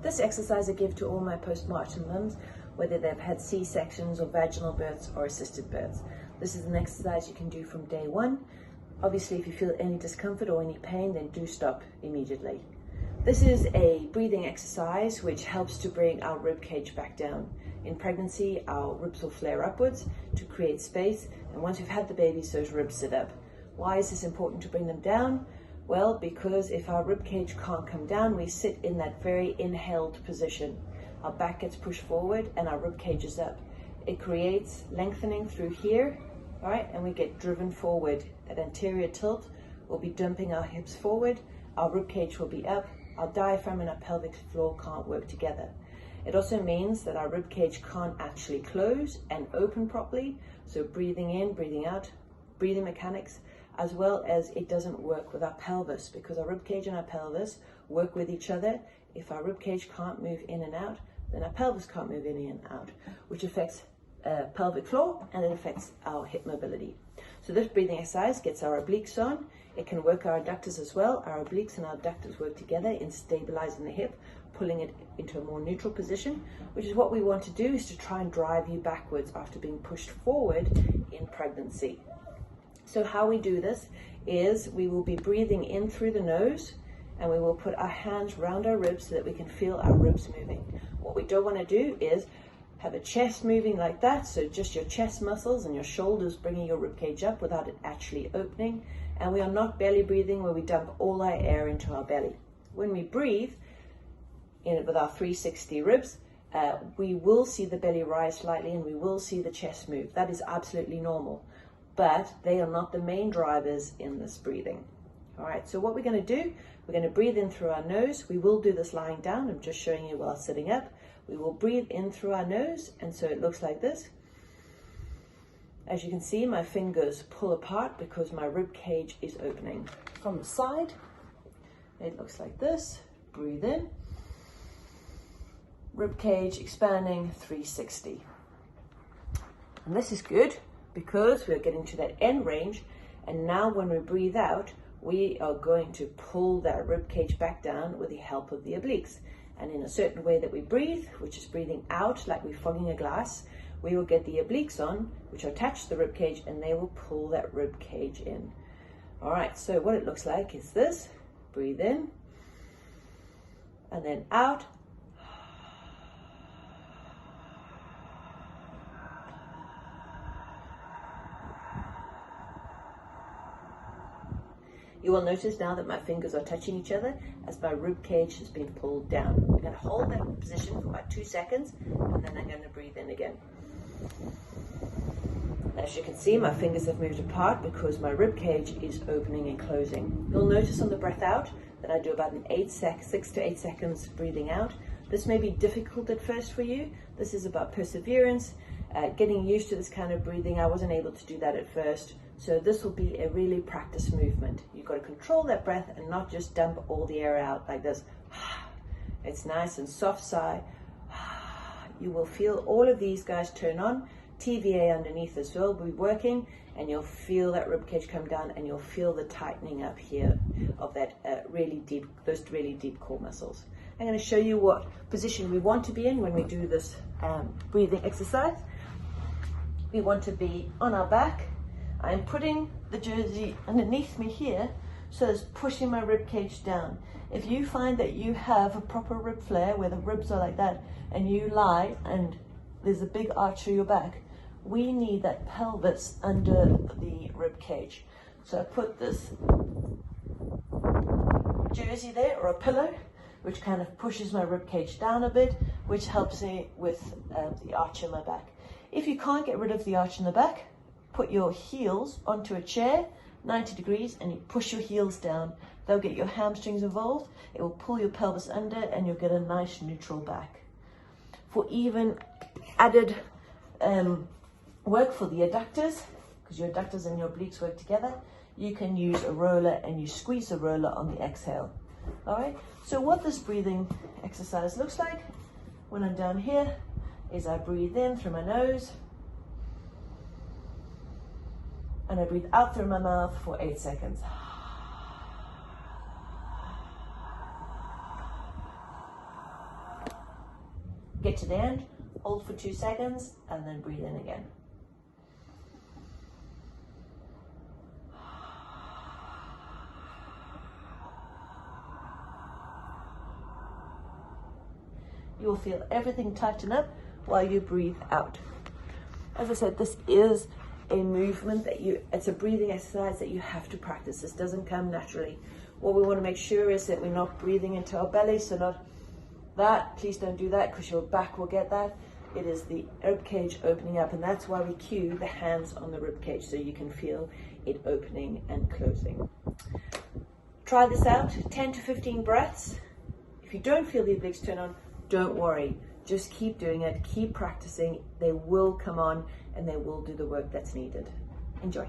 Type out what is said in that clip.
This exercise I give to all my postpartum mums, whether they've had C-sections or vaginal births or assisted births. This is an exercise you can do from day one. Obviously, if you feel any discomfort or any pain, then do stop immediately. This is a breathing exercise which helps to bring our rib cage back down. In pregnancy, our ribs will flare upwards to create space, and once we've had the babies, those ribs sit up. Why is this important to bring them down? Well, because if our rib cage can't come down, we sit in that very inhaled position. Our back gets pushed forward and our rib cage is up. It creates lengthening through here, all right, and we get driven forward. That anterior tilt will be dumping our hips forward, our rib cage will be up, our diaphragm and our pelvic floor can't work together. It also means that our rib cage can't actually close and open properly, so breathing in, breathing out, breathing mechanics, as well as it doesn't work with our pelvis, because our rib cage and our pelvis work with each other. If our rib cage can't move in and out, then our pelvis can't move in and out, which affects pelvic floor, and it affects our hip mobility. So this breathing exercise gets our obliques on. It can work our adductors as well. Our obliques and our adductors work together in stabilizing the hip, pulling it into a more neutral position, which is what we want to do, is to try and drive you backwards after being pushed forward in pregnancy. So how we do this is we will be breathing in through the nose, and we will put our hands around our ribs so that we can feel our ribs moving. What we don't want to do is have a chest moving like that, so just your chest muscles and your shoulders bringing your rib cage up without it actually opening. And we are not belly breathing, where we dump all our air into our belly. When we breathe in with our 360 ribs, we will see the belly rise slightly and we will see the chest move. That is absolutely normal, but they are not the main drivers in this breathing. All right, so what we're going to do, we're going to breathe in through our nose. We will do this lying down. I'm just showing you while sitting up. We will breathe in through our nose, and so it looks like this. As you can see, my fingers pull apart because my rib cage is opening. From the side, it looks like this. Breathe in. Rib cage expanding 360. And this is good because we're getting to that end range, and now when we breathe out, we are going to pull that rib cage back down with the help of the obliques. And in a certain way that we breathe, which is breathing out like we're fogging a glass, we will get the obliques on, which are attached to the rib cage, and they will pull that rib cage in. All right, so what it looks like is this. Breathe in, and then out. You will notice now that my fingers are touching each other as my rib cage has been pulled down. I'm going to hold that position for about 2 seconds, and then I'm going to breathe in again. As you can see, my fingers have moved apart because my rib cage is opening and closing. You'll notice on the breath out that I do about 6 to 8 seconds breathing out. This may be difficult at first for you. This is about perseverance, getting used to this kind of breathing. I wasn't able to do that at first. So this will be a really practice movement. You've got to control that breath and not just dump all the air out like this. It's nice and soft sigh. You will feel all of these guys turn on. TVA underneath as well will be working, and you'll feel that rib cage come down, and you'll feel the tightening up here of that those really deep core muscles. I'm going to show you what position we want to be in when we do this breathing exercise. We want to be on our back. I'm putting the jersey underneath me here, so it's pushing my rib cage down. If you find that you have a proper rib flare where the ribs are like that, and you lie and there's a big arch through your back, we need that pelvis under the rib cage. So I put this jersey there, or a pillow, which kind of pushes my rib cage down a bit, which helps me with the arch in my back. If you can't get rid of the arch in the back, put your heels onto a chair, 90 degrees, and you push your heels down. They'll get your hamstrings involved. It will pull your pelvis under, and you'll get a nice neutral back. For even added work for the adductors, because your adductors and your obliques work together, you can use a roller, and you squeeze the roller on the exhale. All right, so what this breathing exercise looks like when I'm down here is I breathe in through my nose, and I breathe out through my mouth for 8 seconds. Get to the end, hold for 2 seconds, and then breathe in again. You will feel everything tighten up while you breathe out. As I said, this is a movement that it's a breathing exercise that you have to practice. This doesn't come naturally. What we want to make sure is that we're not breathing into our belly, so not that. Please don't do that because your back will get that. It is the rib cage opening up, and that's why we cue the hands on the rib cage so you can feel it opening and closing. Try this out, 10 to 15 breaths. If you don't feel the obliques turn on, don't worry. Just keep doing it, keep practicing. They will come on and they will do the work that's needed. Enjoy.